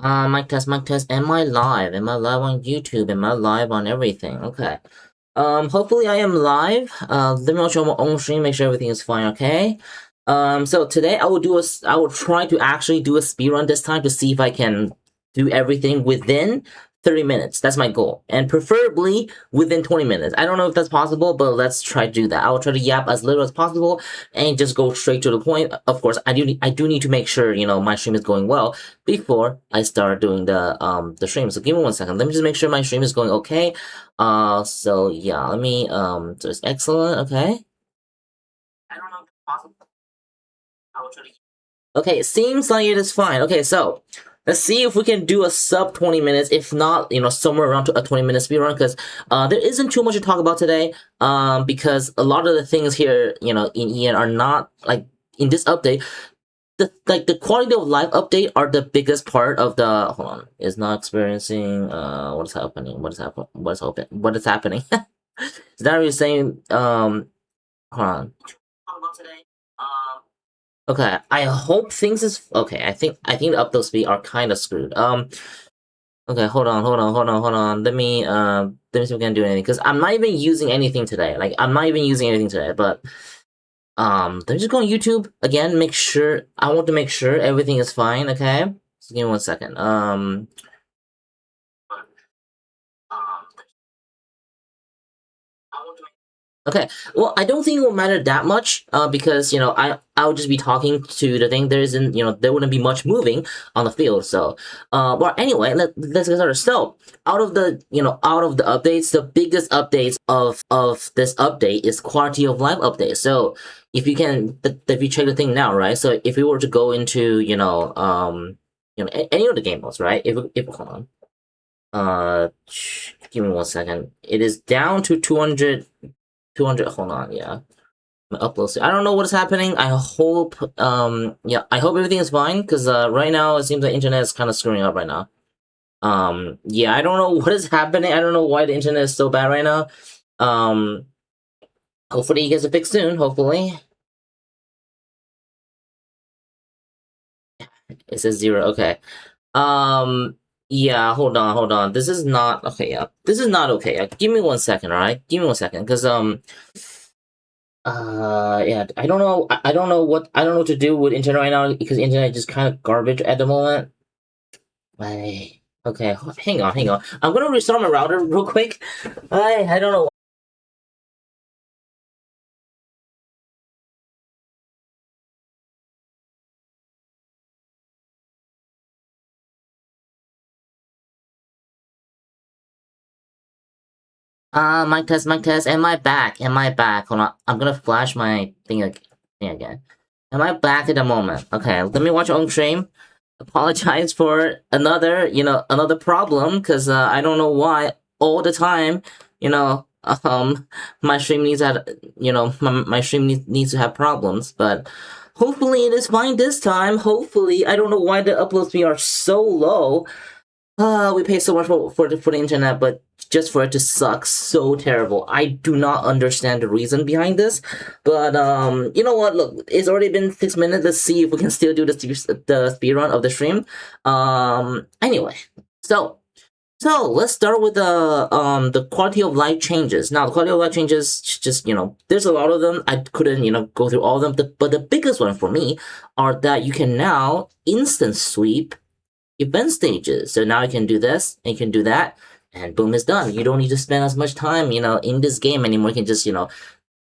Mic test, mic test. Am I live? Am I live on YouTube? Am I live on everything? Okay. Hopefully I am live. Let me watch on my own stream, make sure everything is fine, okay? So today I will try to actually do a speedrun this time to see if I can do everything within 30 minutes. That's my goal. And preferably within 20 minutes. I don't know if that's possible, but let's try to do that. I will try to yap as little as possible and just go straight to the point. Of course, I do need to make sure, my stream is going well before I start doing the stream. So give me 1 second. Let me just make sure my stream is going okay. So yeah, let me so it's excellent, okay? I don't know if it's possible. I will try to. Okay, it seems like it is fine. Okay, so let's see if we can do a sub 20 minutes. If not, somewhere around a 20-minute speedrun, because there isn't too much to talk about today. Because a lot of the things here, in EN are not like in this update. The quality of life update are the biggest part of the. Hold on, is not experiencing. What is happening? What is happening? What is happening? Is that really saying? Hold on. Okay, I hope things is okay. I think the upload speed are kind of screwed. Okay, hold on. Let me see if we can do anything, because I'm not even using anything today. Like, I'm not even using anything today, but let me just go on YouTube again. I want to make sure everything is fine. Okay, so give me 1 second. Okay, well, I don't think it will matter that much, because, I'll just be talking to the thing. There isn't, there wouldn't be much moving on the field, so, but anyway, let's get started. So, out of the updates, the biggest updates of this update is quality of life update. So, if you check the thing now, right, so if we were to go into, any of the game modes, right, hold on, give me 1 second, it is down to 200, hold on, yeah. Upload. I don't know what is happening. I hope, I hope everything is fine, because right now it seems the internet is kind of screwing up right now. Yeah, I don't know what is happening. I don't know why the internet is so bad right now. Hopefully it gets fixed soon, hopefully. It says 0, okay. Yeah, hold on. This is not, okay, yeah. This is not okay. Give me 1 second, alright? Give me 1 second, because, yeah, I don't know what to do with internet right now, because internet is just kind of garbage at the moment. Okay, hang on. I'm gonna restart my router real quick. I don't know. Mic test. Am I back? Hold on. I'm gonna flash my thing again. Am I back at the moment? Okay, let me watch your own stream. Apologize for another problem, because I don't know why all the time, my stream needs my stream needs to have problems, but hopefully it is fine this time. Hopefully, I don't know why the upload speed are so low. We pay so much for the internet, but just for it to suck so terrible. I do not understand the reason behind this, but you know what? Look, it's already been 6 minutes. Let's see if we can still do the speedrun of the stream. Anyway, so let's start with the quality of life changes. Now, the quality of life changes, just there's a lot of them. I couldn't go through all of them, but the biggest one for me are that you can now instant sweep event stages. So now you can do this and you can do that, and boom, it's done. You don't need to spend as much time, in this game anymore. You can just,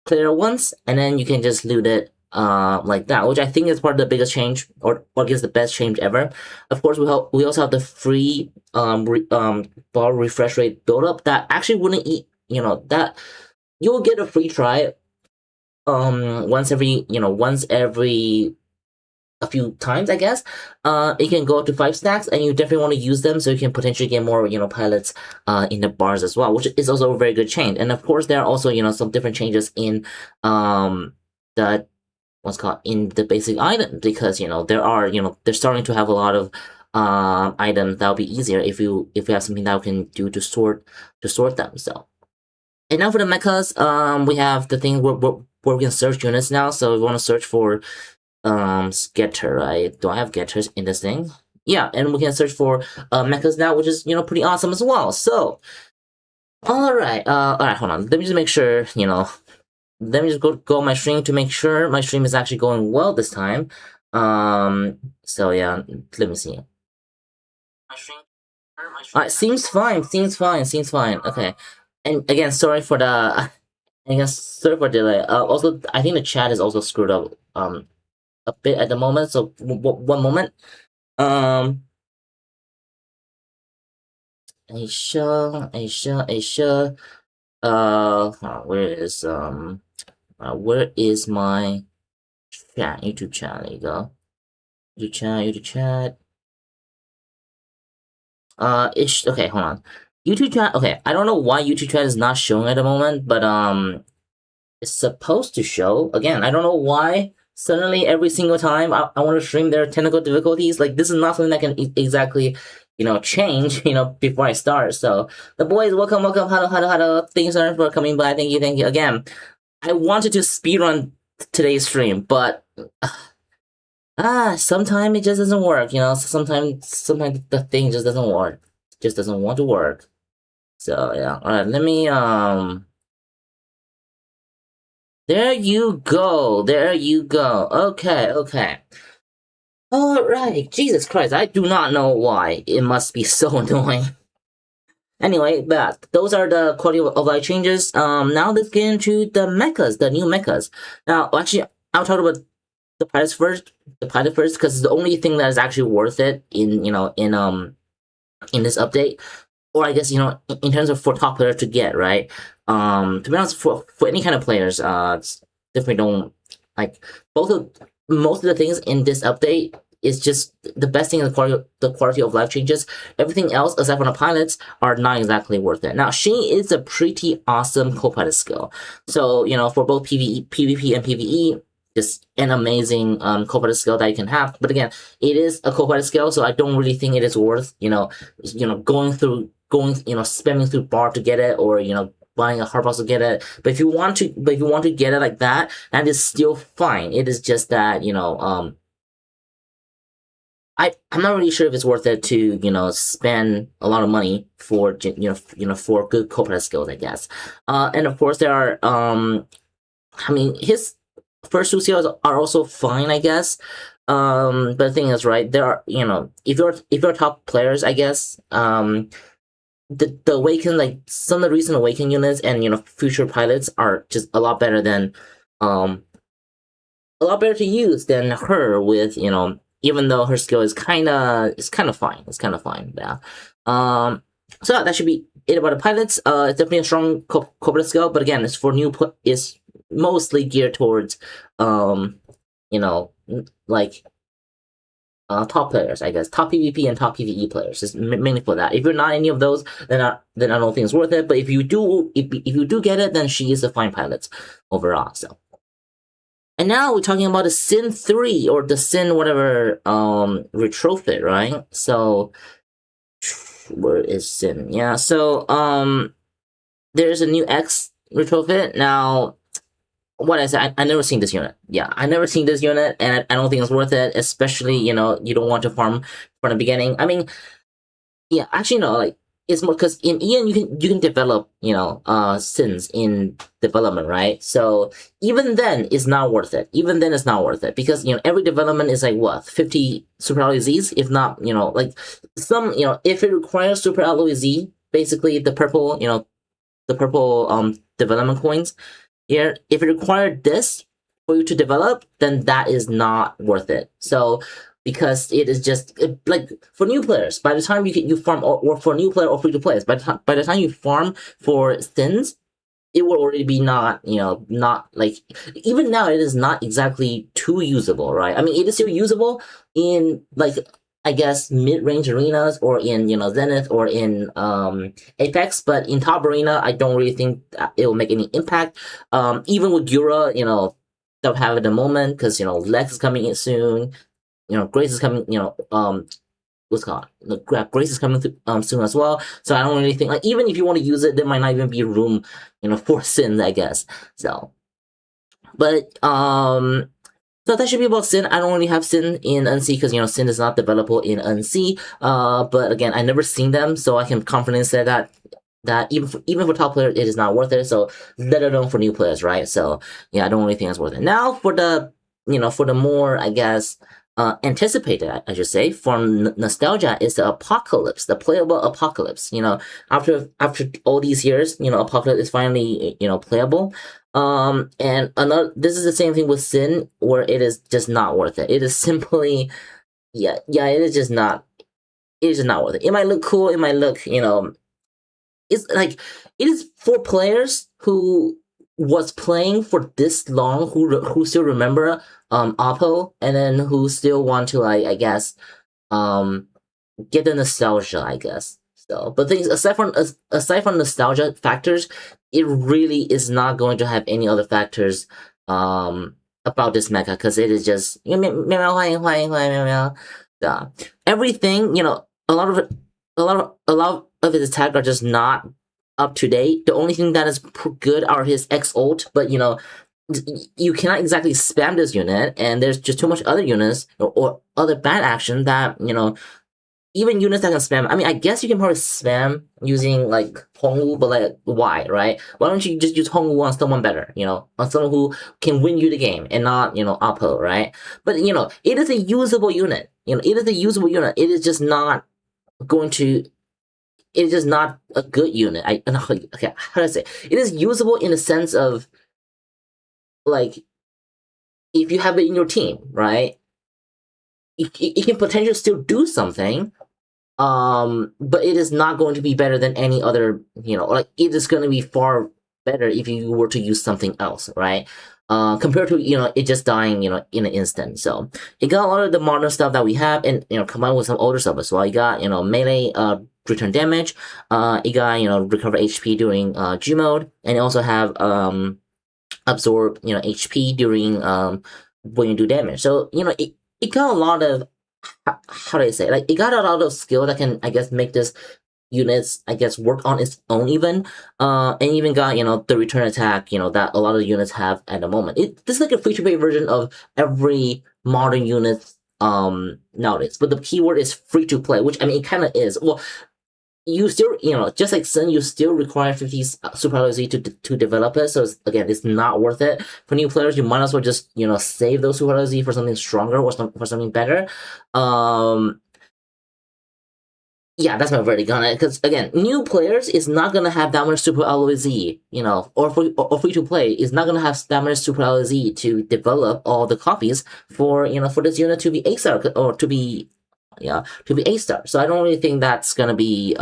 clear it once, and then you can just loot it like that, which I think is part of the biggest change, or I guess the best change ever. Of course, we also have the free bar refresh rate buildup that actually wouldn't eat, that you'll get a free try once every a few times, I guess. It can go up to 5 stacks, and you definitely want to use them so you can potentially get more, pilots in the bars as well, which is also a very good change. And of course, there are also, some different changes in the in the basic item, because there are they're starting to have a lot of items that'll be easier if you have something that we can do to sort them. So, and now for the mechas, we have the thing where we can search units now. So we want to search for Getter, right? Do I have getters in this thing? yeah, and we can search for mechas now, which is pretty awesome as well. So, all right, hold on. Let me just make sure Let me just go my stream to make sure my stream is actually going well this time. So yeah, let me see. Seems fine. Okay, and again, sorry for the. I guess sorry for delay. Also, I think the chat is also screwed up a bit at the moment. So one moment. Asia. Where is my chat? YouTube chat. There you go. YouTube chat. Okay, hold on. YouTube chat. Okay, I don't know why YouTube chat is not showing at the moment, but it's supposed to show. Again, I don't know why. Suddenly, every single time I want to stream, there are technical difficulties. Like, this is not something that can exactly, change, before I start. So, the boys, welcome. Hello. Thanks for coming by. Thank you. Again, I wanted to speedrun today's stream, but sometimes it just doesn't work. Sometimes the thing just doesn't work. Just doesn't want to work. So yeah. All right. Let me There you go. Okay. Alright, Jesus Christ, I do not know why. It must be so annoying. Anyway, but those are the quality of life changes. Now let's get into the mechas, the new mechas. Now, actually, I'll talk about the pilots first. Because it's the only thing that is actually worth it in this update. Or I guess, in terms of for top players to get, right? To be honest, for any kind of players, definitely don't like most of the things in this update is just the best thing. The quality of life changes. Everything else, aside from the pilots, are not exactly worth it. Now, she is a pretty awesome co-pilot skill. So for both PvP and PvE, just an amazing co-pilot skill that you can have. But again, it is a co-pilot skill, so I don't really think it is worth spamming through bar to get it, or buying a hard box to get it. But if you want to get it like that, that is still fine. It is just that I'm not really sure if it's worth it to spend a lot of money for for good co-pilot skills, I guess. And of course there are his first two skills are also fine, I guess. But the thing is, right, there are if you're top players, I guess, the Awaken, like some of the recent Awaken units and future pilots are just a lot better than a lot better to use than her with even though her skill is kind of fine. Yeah. So that should be it about the pilots. It's definitely a strong co-pilot skill, but again, it's for it's mostly geared towards like top players, I guess, top PvP and top PvE players, just mainly for that. If you're not any of those, then I don't think it's worth it. But if you do get it, then she is a fine pilot overall. So, and now we're talking about the Sin 3 or the Sin whatever retrofit, right? So, where is Sin? Yeah. So there's a new X retrofit now. What I said, I never seen this unit. Yeah, I never seen this unit, and I don't think it's worth it. Especially, you don't want to farm from the beginning. I mean, yeah, actually, no, like it's more because in Ian you can develop, sins in development, right? So even then, it's not worth it. Because every development is like what 50 super alloy Z's, if not, like some, if it requires super alloy Z, basically the purple, development coins. Here, if it required this for you to develop, then that is not worth it. So, because it is just like for new players, by the time you farm, or for new player or free to players, by the time you farm for sins, it will already be not like, even now it is not exactly too usable, right? I mean, it is still usable in like, I guess, mid-range arenas, or in Zenith, or in Apex, but in top arena, I don't really think it will make any impact. Even with Gura, don't have it at the moment, because Lex is coming in soon. Grace is coming. What's it called? Grace is coming soon as well. So I don't really think, like, even if you want to use it, there might not even be room for sins, I guess. So, but So that should be about Sin. I don't really have Sin in NC because, you know, Sin is not developable in NC. But again, I never seen them, so I can confidently say that even for top players, it is not worth it. So let alone for new players, right? So yeah, I don't really think it's worth it. Now for the, you know, for the more, I guess, anticipated, I should say, from nostalgia is the Apocalypse, the playable Apocalypse. You know, after all these years, you know, Apocalypse is finally, you know, playable. And this is the same thing with Sin, where it is just not worth it. It is simply, yeah, it is just not. It is just not worth it. It might look cool. It might look, you know, it's like, it is for players who was playing for this long, who still remember Oppo, and then who still want to, like, I guess, get the nostalgia, I guess. So, but things aside from nostalgia factors, it really is not going to have any other factors about this mecha, because it is just, you know, yeah, everything, you know, a lot of his attack are just not up to date. The only thing that is good are his X ult, but you know, you cannot exactly spam this unit, and there's just too much other units or other bad action that, you know, even units that can spam. I mean, I guess you can probably spam using like Hongwu, but like why, right? Why don't you just use Hongwu on someone better, you know, on someone who can win you the game and not, you know, Oppo, right? But you know, it is a usable unit. You know, it is a usable unit. It is just not going to. It is just not a good unit. Okay, how do I say? It is usable in the sense of, like, if you have it in your team, right? It can potentially still do something, but it is not going to be better than any other, you know, like, it is going to be far better if you were to use something else, right? Compared to, you know, it just dying, you know, in an instant. So it got a lot of the modern stuff that we have, and, you know, combined with some older stuff as well. You got, you know, melee return damage, you got, you know, recover HP during G mode, and you also have absorb, you know, HP during when you do damage. So, you know, it got a lot of, how do I say, like, it got a lot of skill that can, I guess, make this units, I guess, work on its own even, and even got, you know, the return attack, you know, that a lot of units have at the moment. This is like a free-to-play version of every modern unit nowadays, but the keyword is free-to-play, which, I mean, it kind of is. Well, you still, you know, just like Sun, you still require 50 super LZ to develop it. So again, it's not worth it for new players. You might as well just, you know, save those super LZ for something stronger or for something better. Yeah, that's my verdict on it. Because again, new players is not gonna have that much super LZ, you know, or free to play is not gonna have that much super LZ to develop all the copies for, you know, for this unit to be A-star or to be, yeah, to be A-star. So I don't really think that's gonna be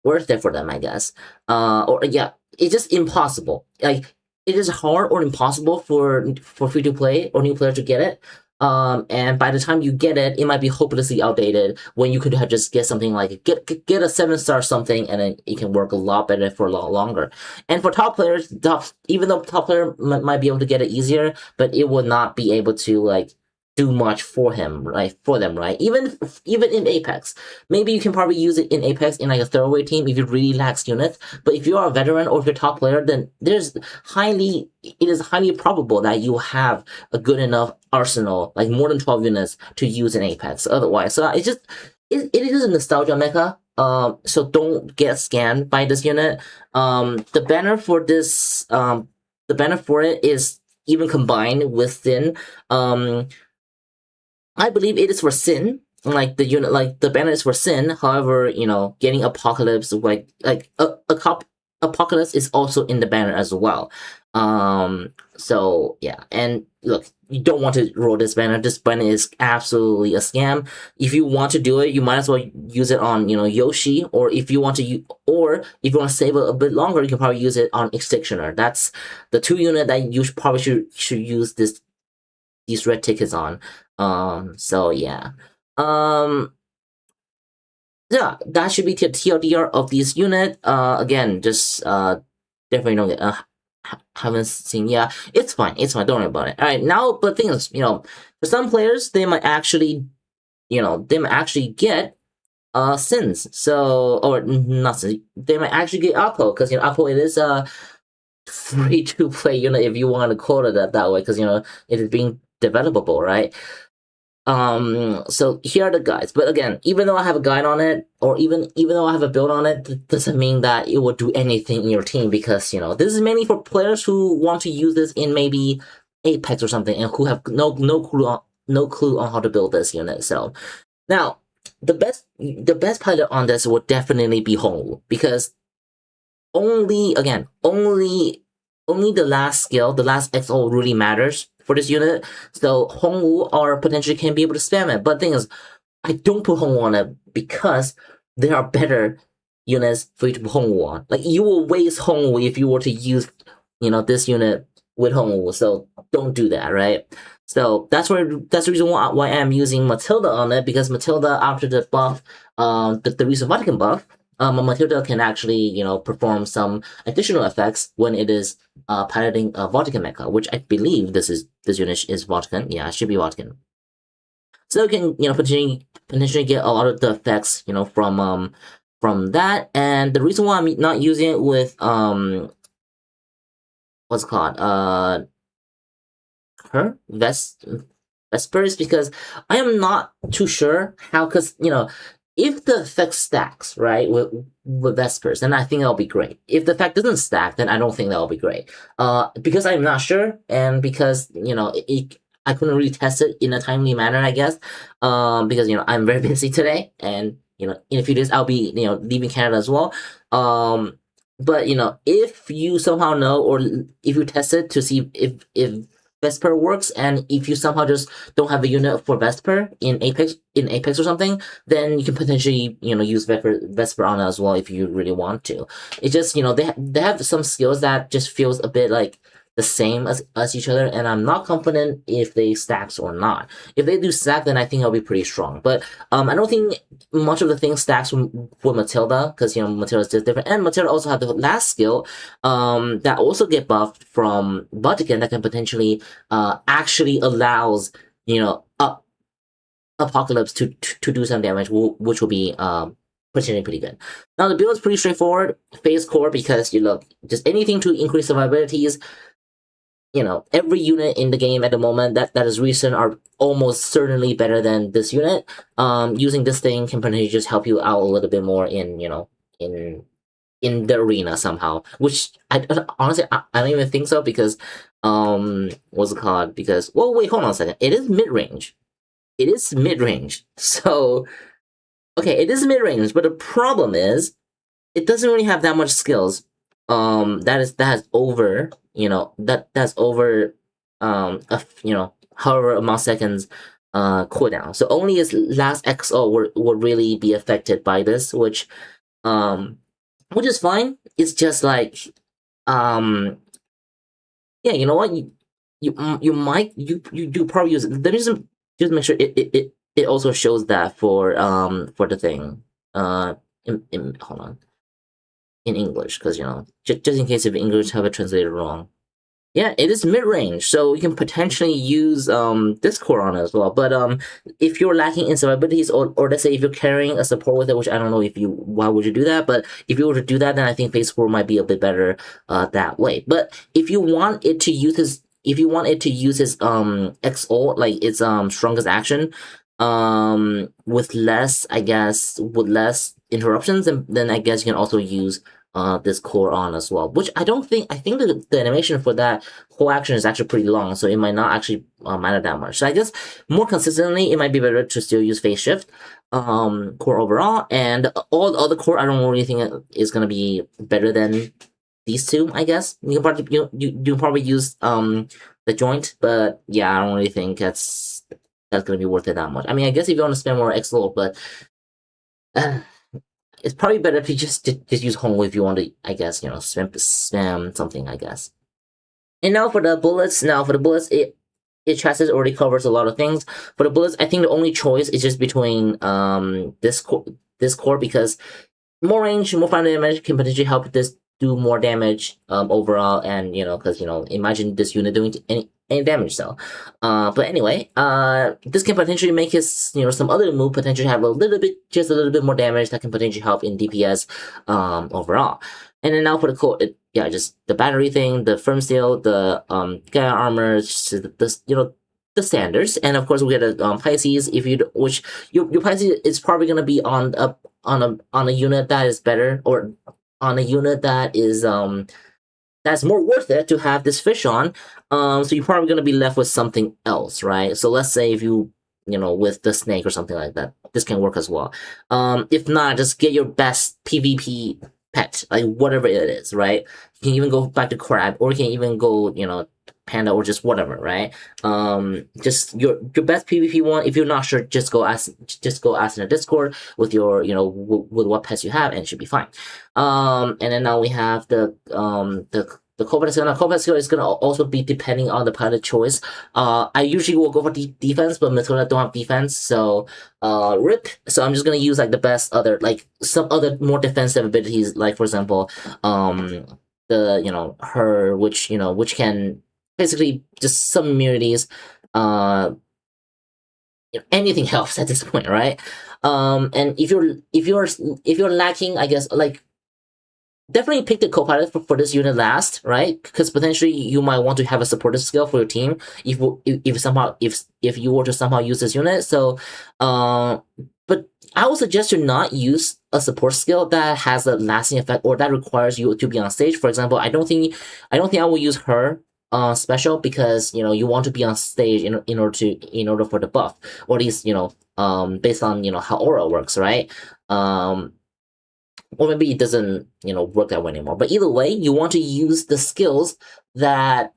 worth it for them, I guess. Or yeah, it's just impossible. Like, it is hard or impossible for free to play or new players to get it. And by the time you get it, it might be hopelessly outdated when you could have just get something like get a 7-star something, and then it can work a lot better for a lot longer. And for top players, even though top player might be able to get it easier, but it would not be able to, like, do much for him, right? For them, right? Even in Apex, maybe you can probably use it in Apex in like a throwaway team if you really lacks units. But if you are a veteran or if you're a top player, then it is highly probable that you have a good enough arsenal, like more than 12 units, to use in Apex. Otherwise, so it is a nostalgia mecha. So don't get scammed by this unit. The banner for this, the banner for it is even combined with Sin. I believe it is for Sin. Like the unit, like the banner is for Sin. However, you know, getting Apocalypse, Apocalypse is also in the banner as well. So yeah, and look, you don't want to roll this banner. This banner is absolutely a scam. If you want to do it, you might as well use it on, you know, Yoshi, or if you want to save it a bit longer, you can probably use it on Extintioner. That's the two unit that you probably should use these red tickets on. So yeah. Yeah, that should be the TLDR of this unit. Again, just definitely don't get haven't seen. Yeah, it's fine. Don't worry about it. All right, now, but thing is, you know, for some players, they might actually, you know, get Sins. So, or not Sins, they might actually get Oppo, because, you know, Oppo, it is free to play unit if you want to call it that way, because you know it is being developable, right? So here are the guides. But again, even though I have a guide on it, or even though I have a build on it, doesn't mean that it will do anything in your team, because you know this is mainly for players who want to use this in maybe Apex or something, and who have no clue on how to build this unit. So now the best pilot on this would definitely be Hongwu, because only the last skill, the last XO really matters for this unit. So Hongwu or potentially can be able to spam it. But the thing is, I don't put Hongwu on it because there are better units for you to put Hongwu on. Like, you will waste Hongwu if you were to use, you know, this unit with Hongwu. So don't do that, right? So that's the reason why I'm using Matilda on it, because Matilda, after the buff, the recent Vatican buff, Matilda can actually, you know, perform some additional effects when it is piloting a Vatican mecha, which I believe this unit is Vatican. Yeah, it should be Vatican. So you can, you know, potentially get a lot of the effects, you know, from that. And the reason why I'm not using it with what's it called, her Vesper, is because I am not too sure how, because you know, if the effect stacks, right, with Vespers, then I think that'll be great. If the effect doesn't stack, then I don't think that'll be great. Because I'm not sure, and because, you know, I couldn't really test it in a timely manner, I guess. Because, you know, I'm very busy today, and, you know, in a few days I'll be, you know, leaving Canada as well. But, you know, if you somehow know, or if you test it to see if Vesper works, and if you somehow just don't have a unit for Vesper in Apex or something, then you can potentially, you know, use Vesper on it as well if you really want to. It's just, you know, they have some skills that just feels a bit like the same as each other, and I'm not confident if they stacks or not. If they do stack, then I think it'll be pretty strong. But I don't think much of the things stacks for Matilda, because, you know, Matilda is just different, and Matilda also have the last skill that also get buffed from Vatican, that can potentially actually allows, you know, Apocalypse to do some damage, which will be potentially pretty good. Now the build is pretty straightforward. Phase core, because, you know, just anything to increase survivabilities. You know, every unit in the game at the moment that is recent are almost certainly better than this unit. Using this thing can potentially just help you out a little bit more in, you know, in the arena somehow. Which I honestly I don't even think so, because what's it called? Because, well, wait, hold on a second. It is mid range. It is mid range. So okay, it is mid range, but the problem is it doesn't really have that much skills. That has over, you know, that's over you know, however amount seconds cooldown. So only its last XO will really be affected by this, which is fine. It's just like yeah, you know what, you might do probably use it. Let me just make sure it also shows that for the thing hold on, in English, because, you know, just in case if English have it translated wrong. Yeah, it is mid-range, so you can potentially use this core on it as well. But if you're lacking in survivabilities, or let's say if you're carrying a support with it, which I don't know why would you do that, but if you were to do that, then I think phase 4 might be a bit better that way. But if you want it to use his XO, like its strongest action, with less, I guess, with less interruptions, and then I guess you can also use this core on as well, which I think the animation for that whole action is actually pretty long, so it might not actually matter that much. So I guess more consistently, it might be better to still use phase shift core overall, and all the other core I don't really think is gonna be better than these two. I guess you can probably use the joint, but yeah, I don't really think that's gonna be worth it that much. I mean, I guess if you want to spend more XL, but it's probably better if you just use Hongwu if you want to, I guess, you know, spam something, I guess. And now for the bullets. It chassis already covers a lot of things. For the bullets, I think the only choice is just between this core, because more range, more final damage can potentially help this do more damage overall, and, you know, because, you know, imagine this unit doing any damage. So but anyway, this can potentially make his, you know, some other move potentially have just a little bit more damage that can potentially help in DPS overall. And then now for the core, yeah, just the battery thing, the firm steel, the Gaia armor, the standards, and of course we get a Pisces. If you which your Pisces is probably gonna be on a unit that is better, or on a unit that is that's more worth it to have this fish on. So you're probably gonna be left with something else, right? So let's say if with the snake or something like that, this can work as well. If not, just get your best PvP pet, like whatever it is, right? You can even go back to crab, or you can even go, panda, or just whatever, right? Just your best PvP one. If you're not sure, just go ask in the Discord with your, with what pets you have, and it should be fine. And then now we have the co-pilot skill. Now, co-pilot skill is gonna also be depending on the pilot choice. I usually will go for defense, but Matilda don't have defense, so rip. So I'm just gonna use like the best other, like some other more defensive abilities, like for example, her, which can basically just some immunities. Anything helps at this point, right? And if you're lacking, I guess, like, definitely pick the co-pilot for this unit last, right? Because potentially you might want to have a supportive skill for your team if you were to somehow use this unit. So, but I would suggest you not use a support skill that has a lasting effect or that requires you to be on stage. For example, I don't think I will use her special, because you want to be on stage in order for the buff, or at least based on how aura works, right? Or maybe it doesn't work that way anymore. But either way, you want to use the skills that,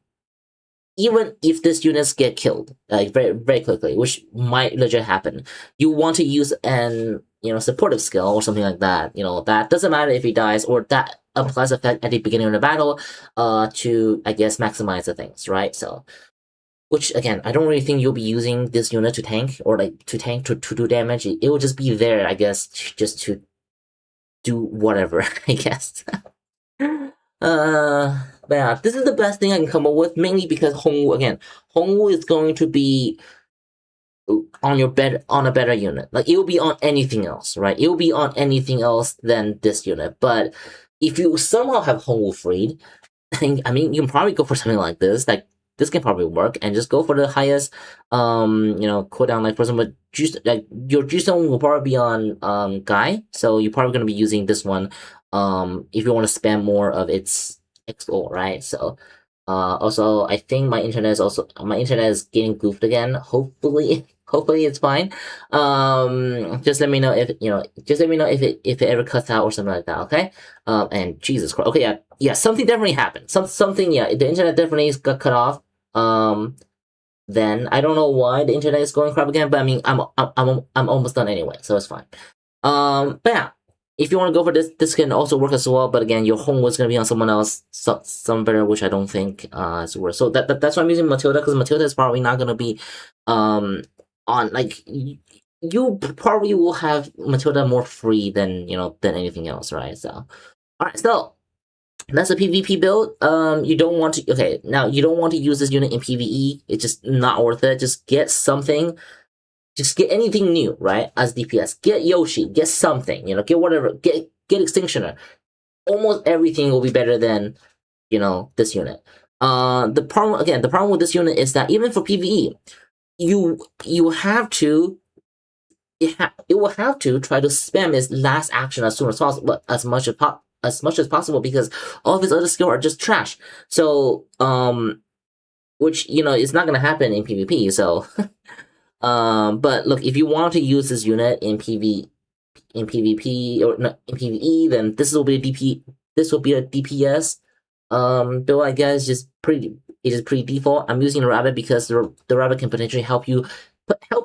even if these units get killed like very very quickly, which might legit happen, you want to use an supportive skill or something like that. That doesn't matter if he dies, or that applies effect at the beginning of the battle, to, I guess, maximize the things, right? So, which again, I don't really think you'll be using this unit to tank, or like to do damage. It will just be there, I guess, just to do whatever, I guess. But yeah, this is the best thing I can come up with, mainly because Hongwu is going to be on a better unit. Like, it will be on anything else, right? It will be on anything else than this unit. But if you somehow have Hongwu freed, I mean, you can probably go for something like this. Like, this can probably work, and just go for the highest cooldown. Like, for example, your G-Stone will probably be on Guy, so you're probably gonna be using this one if you want to spam more of its XO, right? So also, I think my internet is getting goofed again. Hopefully it's fine. Just let me know if it ever cuts out or something like that, okay? And Jesus Christ, okay, yeah, something definitely happened. Something, yeah, the internet definitely got cut off. Then I don't know why the internet is going crap again, but I mean, I'm almost done anyway, so it's fine. But yeah, if you want to go for this can also work as well. But again, your home was gonna be on someone else, some better, which I don't think is worth. So that's why I'm using Matilda, because Matilda is probably not gonna be on, like, you probably will have Matilda more free than anything else, right? So, all right, so that's a PvP build. You don't want to use this unit in PvE. It's just not worth it. Just get something. Just get anything new, right? As DPS, get Yoshi, get something. Get whatever. Get Extinctioner. Almost everything will be better than this unit. The problem with this unit is that even for PvE, you have to. It will have to try to spam its last action as soon as possible, as much as possible, because all of his other skills are just trash. So, which is not gonna happen in PvP. So, but look, if you want to use this unit in PvP or not in PvE, then this will be a DPS. Though I guess it is pretty default. I'm using the rabbit because the rabbit can potentially help you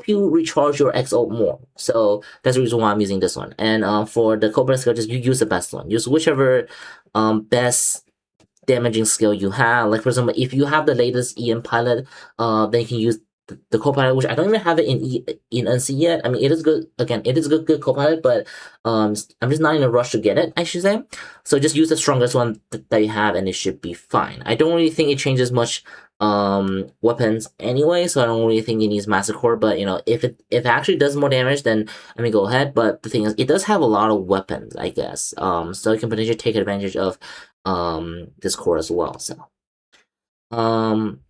recharge your XO more. So that's the reason why I'm using this one. And for the Cobra skill, just you use the best one. Use whichever best damaging skill you have. Like, for example, if you have the latest EM pilot, then you can use the co-pilot, which I don't even have it in NC yet. I mean, it is good. Again, it is good co-pilot, but I'm just not in a rush to get it, I should say. So just use the strongest one that you have, and it should be fine. I don't really think it changes much weapons anyway, so I don't really think it needs Master Core. But you know, if it actually does more damage, then I mean go ahead. But the thing is, it does have a lot of weapons, I guess. So you can potentially take advantage of this core as well. Um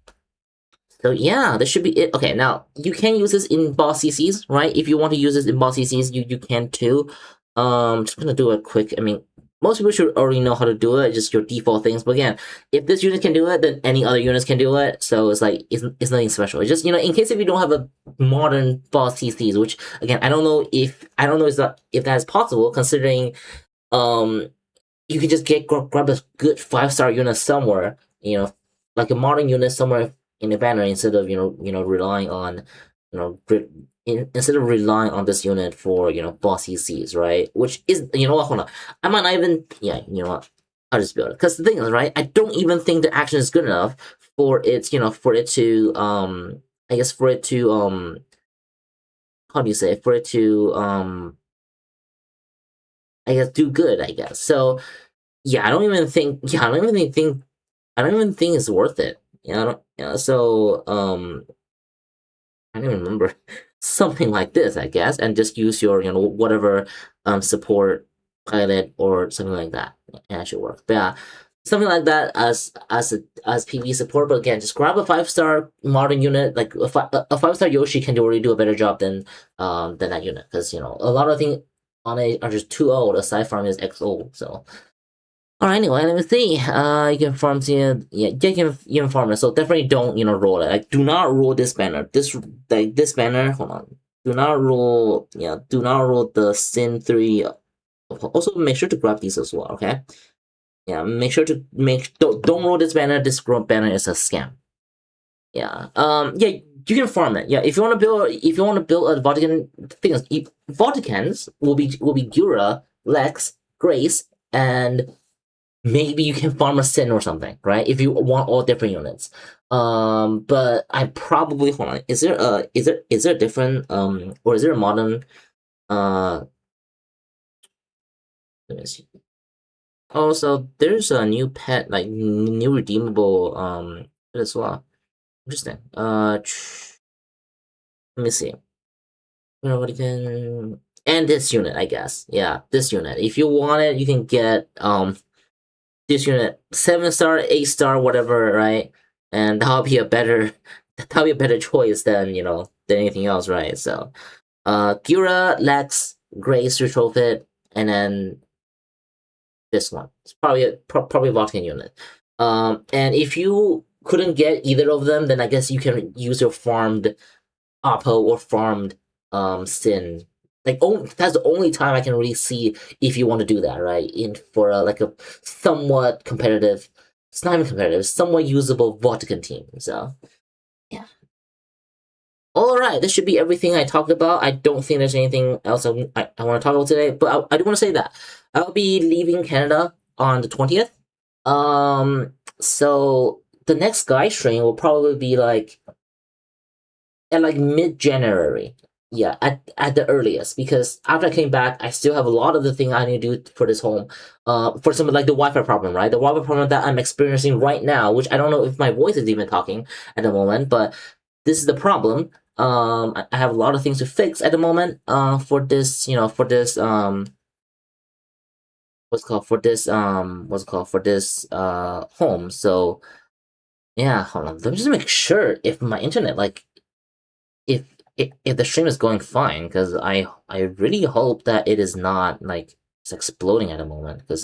so yeah, this should be it. Okay, now you can use this in boss CCs, right? If you want to use this in boss CCs, you can too. Just gonna do a quick. I mean, most people should already know how to do it. Just your default things. But again, if this unit can do it, then any other units can do it. So it's like it's nothing special. It's just, you know, in case if you don't have a modern boss CCs, which again I don't know if that is possible, considering um you could just grab a good 5-star unit somewhere, you know, like a modern unit somewhere in a banner, instead of relying on, instead of relying on this unit for, boss ECs, right? Which is, you know what, hold on, I might not even, yeah, you know what, I'll just build it, because the thing is, right, I don't even think the action is good enough for it, for it to I guess for it to how do you say it? For it to I guess do good, I guess. So yeah, I don't even think. Yeah, I don't even think. I don't even think it's worth it. Yeah, I don't. Yeah, so I don't even remember something like this, I guess, and just use your whatever support pilot or something like that. It actually work. But yeah, something like that as PV support. But again, just grab a 5-star modern unit. Like a 5-star Yoshi can already do a better job than that unit, because a lot of things on it are just too old. Aside from his XO, so. Alright, anyway, let me see. You can farm here. Yeah, you can farm it. So definitely don't, roll it. Like, do not roll this banner. This banner, hold on. Do not roll, yeah, do not roll the Sin 3. Also, make sure to grab these as well, okay? Yeah, make sure to don't roll this banner. This banner is a scam. Yeah. Yeah, you can farm it. Yeah, if you want to build a Vatican, thing is, Vaticans will be Gura, Lex, Grace, and maybe you can farm a Sin or something, right? If you want all different units. But I probably, hold on. Is there a different or is there a modern let me see. Oh, so there's a new pet, like new redeemable pet as well. Interesting. Let me see. What you can, and this unit, I guess. Yeah, this unit. If you want it, you can get this unit 7-star, 8-star, whatever, right? And that'll be a better choice than than anything else, right? So Gira, Lex, Grace, Retrofit, and then this one. It's probably probably a Vodka unit. And if you couldn't get either of them, then I guess you can use your farmed Oppo or farmed Sin. Like, that's the only time I can really see if you want to do that, right? In for like a somewhat competitive, it's not even competitive, somewhat usable Vatican team. So yeah. All right, this should be everything I talked about. I don't think there's anything else I want to talk about today, but I do want to say that I'll be leaving Canada on the 20th. So the next guy stream will probably be like at like mid-January. Yeah, at the earliest, because after I came back, I still have a lot of the thing I need to do for this home. For some, like the Wi-Fi problem, right? The Wi-Fi problem that I'm experiencing right now, which I don't know if my voice is even talking at the moment, but this is the problem. I have a lot of things to fix at the moment. For this, for this what's it called for this home. So yeah, hold on. Let me just make sure if my internet, like, if the stream is going fine, because I really hope that it is not like it's exploding at the moment, because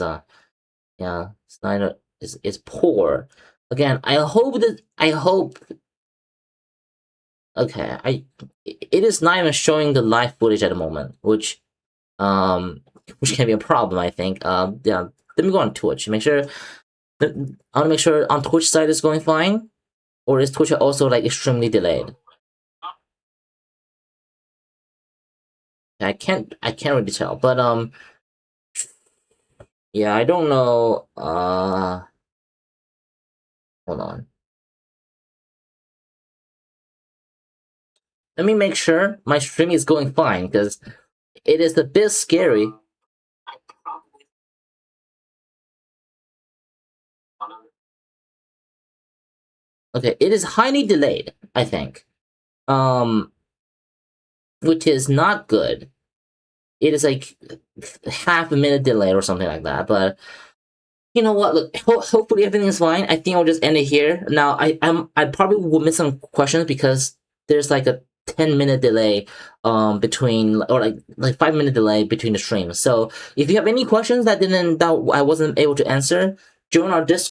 yeah, it's not it's poor. Again, I hope okay, it is not even showing the live footage at the moment, um which can be a problem, I think. Yeah, let me go on Twitch, make sure I want to make sure on Twitch side is going fine, or is Twitch also like extremely delayed? I can't really tell, but yeah, I don't know. Hold on. Let me make sure my stream is going fine, because it is a bit scary. Okay, it is highly delayed, I think. Which is not good. It is like half a minute delay or something like that, but you know what? Look, hopefully everything is fine. I think I'll just end it here. Now, I probably will miss some questions because there's like a 10-minute delay between, or like 5-minute delay between the streams. So if you have any questions that I wasn't able to answer, join our Discord.